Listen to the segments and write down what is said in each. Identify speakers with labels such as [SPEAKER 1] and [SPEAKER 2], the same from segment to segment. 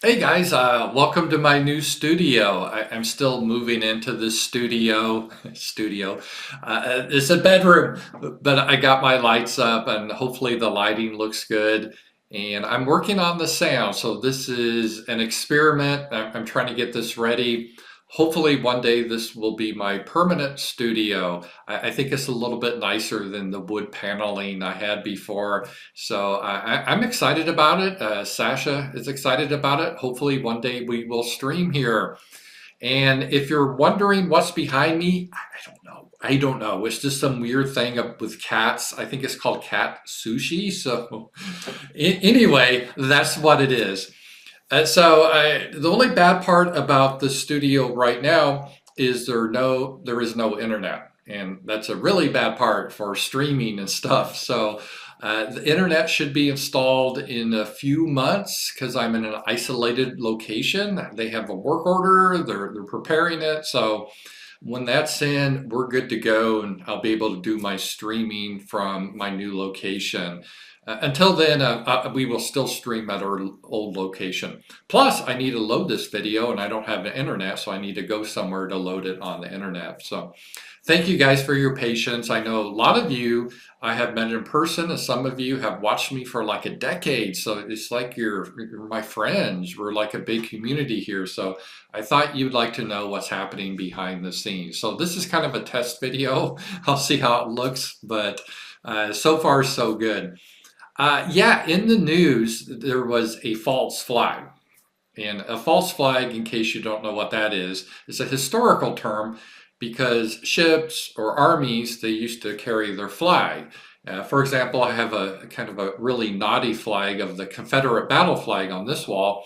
[SPEAKER 1] Hey guys, welcome to my new studio. I'm still moving into this studio. It's a bedroom, but I got my lights up and hopefully the lighting looks good. And I'm working on the sound. So this is an experiment. I'm trying to get this ready. Hopefully one day this will be my permanent studio. I think it's a little bit nicer than the wood paneling I had before. So I'm excited about it. Sasha is excited about it. Hopefully one day we will stream here. And if you're wondering what's behind me, I don't know. I don't know. It's just some weird thing up with cats. I think it's called cat sushi. So anyway, that's what it is. The only bad part about the studio right now is there is no internet, and that's a really bad part for streaming and stuff. The internet should be installed in a few months because I'm in an isolated location. They have a work order. They're preparing it. So when that's in, we're good to go, and I'll be able to do my streaming from my new location. Until then, we will still stream at our old location. Plus, I need to load this video, and I don't have the internet, so I need to go somewhere to load it on the internet. So thank you guys for your patience. I know a lot of you I have met in person, and some of you have watched me for like a decade. So it's like you're my friends. We're like a big community here. So I thought you'd like to know what's happening behind the scenes. So this is kind of a test video. I'll see how it looks, but so far so good. Yeah, in the news, there was a false flag. And a false flag, in case you don't know what that is a historical term because ships or armies, they used to carry their flag. For example, I have a kind of a really naughty flag of the Confederate battle flag on this wall.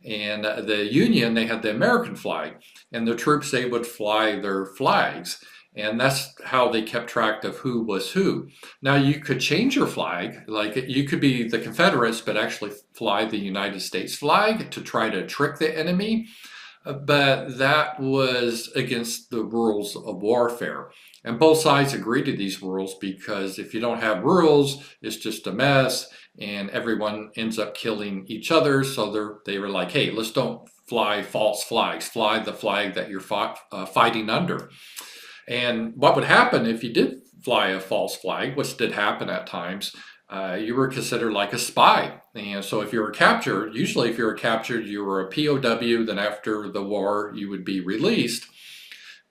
[SPEAKER 1] And the Union, they had the American flag. And the troops, they would fly their flags. And that's how they kept track of who was who. Now you could change your flag, like you could be the Confederates, but actually fly the United States flag to try to trick the enemy. But that was against the rules of warfare. And both sides agreed to these rules because if you don't have rules, it's just a mess and everyone ends up killing each other. So they were like, hey, let's don't fly false flags, fly the flag that you're fighting under. And what would happen if you did fly a false flag, which did happen at times, you were considered like a spy. And so if you were captured, usually if you were captured, you were a POW, then after the war, you would be released.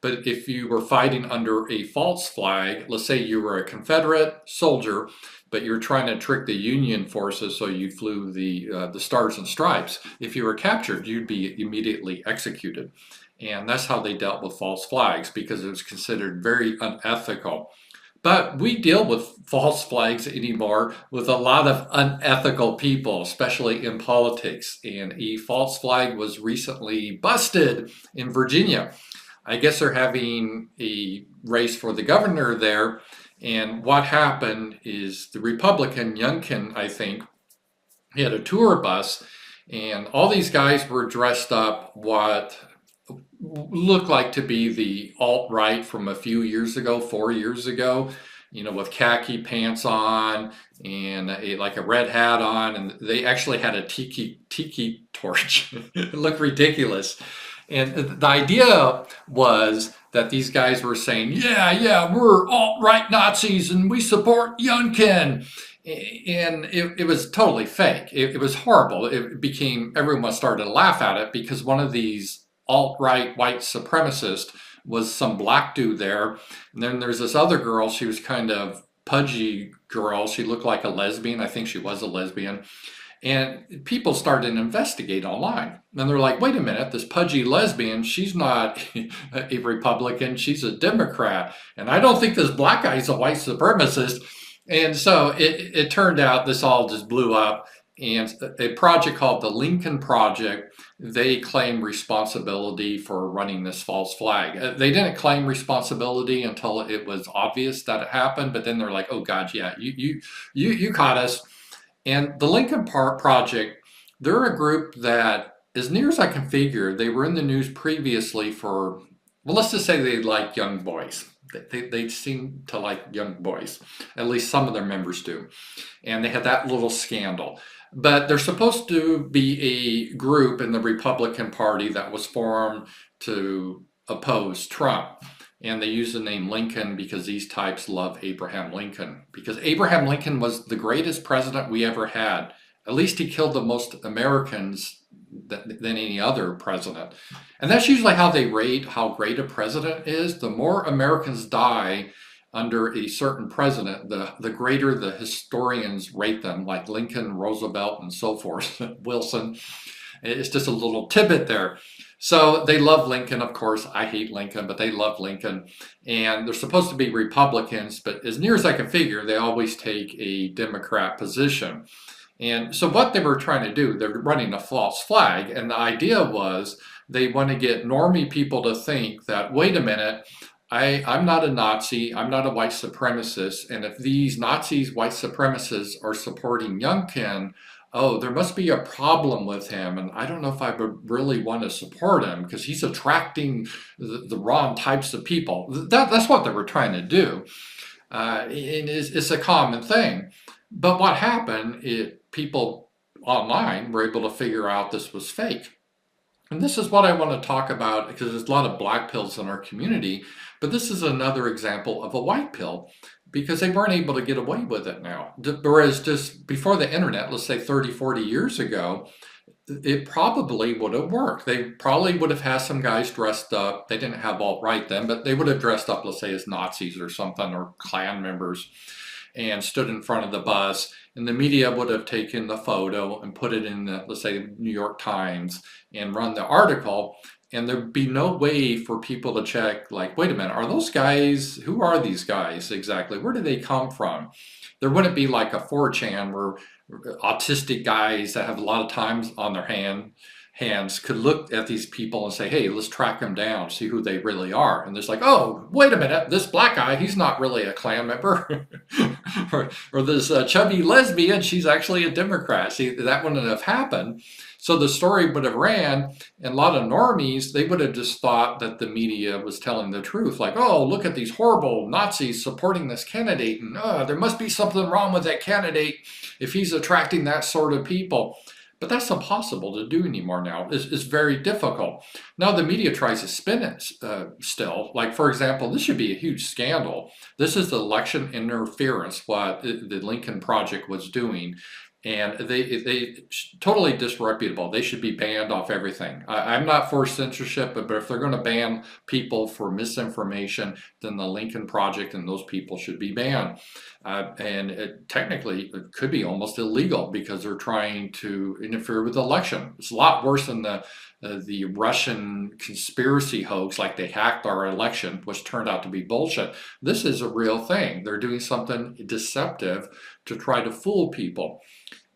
[SPEAKER 1] But if you were fighting under a false flag, let's say you were a Confederate soldier, but you're trying to trick the Union forces, so you flew the Stars and Stripes. If you were captured, you'd be immediately executed. And that's how they dealt with false flags because it was considered very unethical. But we deal with false flags anymore with a lot of unethical people, especially in politics. And a false flag was recently busted in Virginia. I guess they're having a race for the governor there. And what happened is the Republican, Youngkin, I think, he had a tour bus. And all these guys were dressed up what looked like to be the alt-right from a few years ago, 4 years ago, with khaki pants on and like a red hat on, and they actually had a tiki torch. It looked ridiculous. And the idea was that these guys were saying, yeah, we're alt-right Nazis and we support Youngkin. And it was totally fake. It was horrible. Everyone started to laugh at it because one of these alt-right white supremacist was some black dude there. And then there's this other girl, she was kind of pudgy girl. She looked like a lesbian. I think she was a lesbian. And people started to investigate online. And they're like, wait a minute, this pudgy lesbian, she's not a Republican, she's a Democrat. And I don't think this black guy's a white supremacist. And so it turned out this all just blew up. And a project called the Lincoln Project, they claim responsibility for running this false flag. They didn't claim responsibility until it was obvious that it happened, but then they're like, oh God, yeah, you caught us. And the Lincoln Project, they're a group that, as near as I can figure, they were in the news previously for, well, let's just say they like young boys. they seem to like young boys. At least some of their members do. And they had that little scandal. But there's supposed to be a group in the Republican Party that was formed to oppose Trump. And they use the name Lincoln because these types love Abraham Lincoln. Because Abraham Lincoln was the greatest president we ever had. At least he killed the most Americans than any other president. And that's usually how they rate how great a president is. The more Americans die under a certain president, the greater the historians rate them, like Lincoln, Roosevelt, and so forth, Wilson. It's just a little tidbit there. So they love Lincoln, of course. I hate Lincoln, but they love Lincoln. And they're supposed to be Republicans, but as near as I can figure, they always take a Democrat position. And so what they were trying to do, they're running a false flag. And the idea was they want to get normie people to think that, wait a minute, I'm not a Nazi, I'm not a white supremacist, and if these Nazis, white supremacists, are supporting Youngkin, oh, there must be a problem with him, and I don't know if I would really want to support him because he's attracting the wrong types of people. That's what they were trying to do. And it's a common thing. But what happened is people online were able to figure out this was fake. And this is what I want to talk about because there's a lot of black pills in our community, but this is another example of a white pill because they weren't able to get away with it now. Whereas just before the internet, let's say 30, 40 years ago, it probably would have worked. They probably would have had some guys dressed up. They didn't have alt-right then, but they would have dressed up, let's say, as Nazis or something, or Klan members, and stood in front of the bus, and the media would have taken the photo and put it in the, let's say, New York Times and run the article, and there'd be no way for people to check, like, wait a minute, are those guys, who are these guys exactly? Where do they come from? There wouldn't be like a 4chan where autistic guys that have a lot of time on their hands could look at these people and say, hey, let's track them down, see who they really are. And there's like, oh, wait a minute, this black guy, he's not really a Klan member. or this chubby lesbian, she's actually a Democrat. See, that wouldn't have happened. So the story would have ran, and a lot of normies, they would have just thought that the media was telling the truth. Like, oh, look at these horrible Nazis supporting this candidate, and there must be something wrong with that candidate if he's attracting that sort of people. But that's impossible to do anymore now. It's very difficult. Now the media tries to spin it still. Like, for example, this should be a huge scandal. This is the election interference, what the Lincoln Project was doing. And they totally disreputable. They should be banned off everything. I'm not for censorship, but if they're going to ban people for misinformation, then the Lincoln Project and those people should be banned. And technically, it could be almost illegal because they're trying to interfere with the election. It's a lot worse than the Russian conspiracy hoax, like they hacked our election, which turned out to be bullshit. This is a real thing. They're doing something deceptive to try to fool people.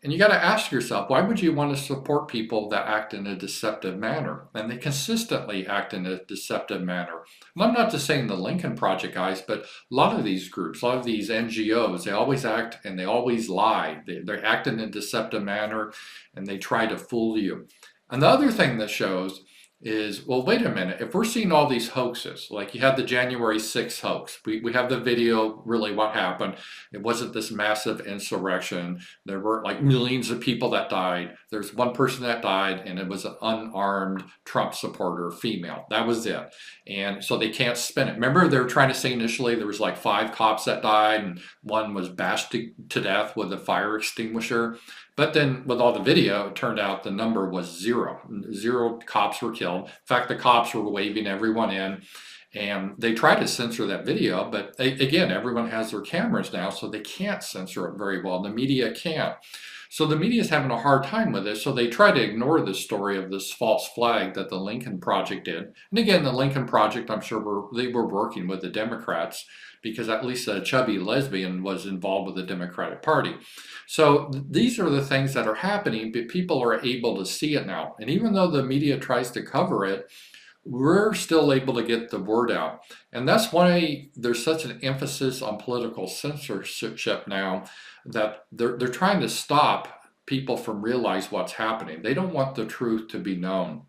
[SPEAKER 1] And you got to ask yourself, why would you want to support people that act in a deceptive manner? And they consistently act in a deceptive manner. And I'm not just saying the Lincoln Project guys, but a lot of these groups, a lot of these NGOs, they always act and they always lie. They act in a deceptive manner and they try to fool you. And the other thing that shows is, well, wait a minute, if we're seeing all these hoaxes, like you had the January 6th hoax, we have the video, really what happened. It wasn't this massive insurrection. There were like millions of people that died. There's one person that died, and it was an unarmed Trump supporter, female. That was it. And so they can't spin it. Remember, they were trying to say initially there was like 5 cops that died, and one was bashed to death with a fire extinguisher. But then with all the video, it turned out the number was 0. 0 cops were killed. In fact, the cops were waving everyone in. And they tried to censor that video, but again, everyone has their cameras now, so they can't censor it very well. The media can't. So the media is having a hard time with it, so they try to ignore the story of this false flag that the Lincoln Project did. And again, the Lincoln Project, I'm sure they were working with the Democrats because at least a chubby lesbian was involved with the Democratic Party. So these are the things that are happening, but people are able to see it now. And even though the media tries to cover it, we're still able to get the word out. And that's why there's such an emphasis on political censorship now, that they're trying to stop people from realize what's happening. They don't want the truth to be known.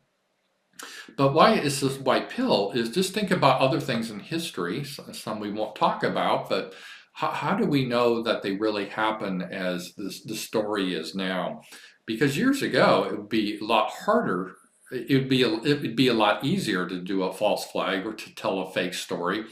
[SPEAKER 1] But why is this white pill is just think about other things in history, some we won't talk about, but how do we know that they really happen as the story is now? Because years ago, it would be a lot harder. It would be a lot easier to do a false flag or to tell a fake story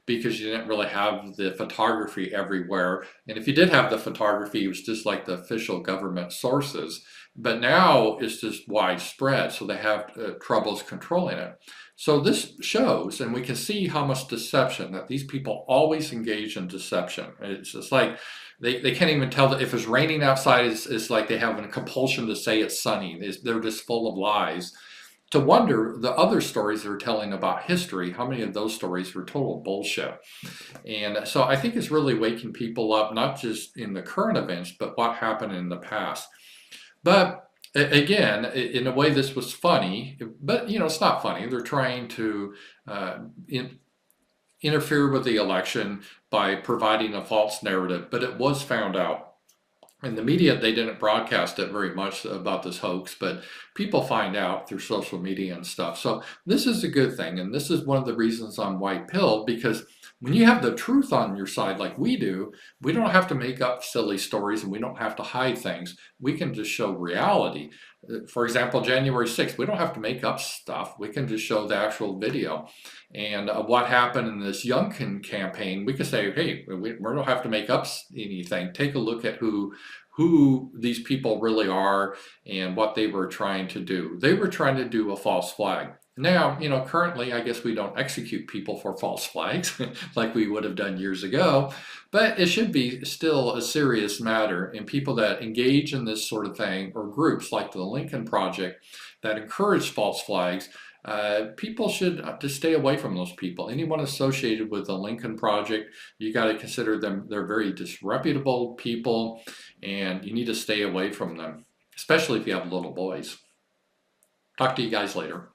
[SPEAKER 1] because you didn't really have the photography everywhere. And if you did have the photography, it was just like the official government sources. But now it's just widespread, so they have troubles controlling it. So this shows, and we can see how much deception, that these people always engage in deception. It's just like they can't even tell that if it's raining outside, it's like they have a compulsion to say it's sunny. They're just full of lies. To wonder the other stories they're telling about history, how many of those stories were total bullshit. And so I think it's really waking people up, not just in the current events, but what happened in the past. But again, in a way, this was funny, but it's not funny. They're trying to interfere with the election by providing a false narrative, but it was found out. In the media, they didn't broadcast it very much about this hoax, but people find out through social media and stuff. So this is a good thing, and this is one of the reasons I'm white pilled, because when you have the truth on your side like we do, we don't have to make up silly stories and we don't have to hide things. We can just show reality. For example, January 6th, we don't have to make up stuff. We can just show the actual video. And what happened in this Youngkin campaign, we can say, hey, we don't have to make up anything. Take a look at who these people really are and what they were trying to do. They were trying to do a false flag. Now, currently, I guess we don't execute people for false flags like we would have done years ago, but it should be still a serious matter. And people that engage in this sort of thing, or groups like the Lincoln Project that encourage false flags, people should just stay away from those people. Anyone associated with the Lincoln Project, you got to consider them, they're very disreputable people, and you need to stay away from them, especially if you have little boys. Talk to you guys later.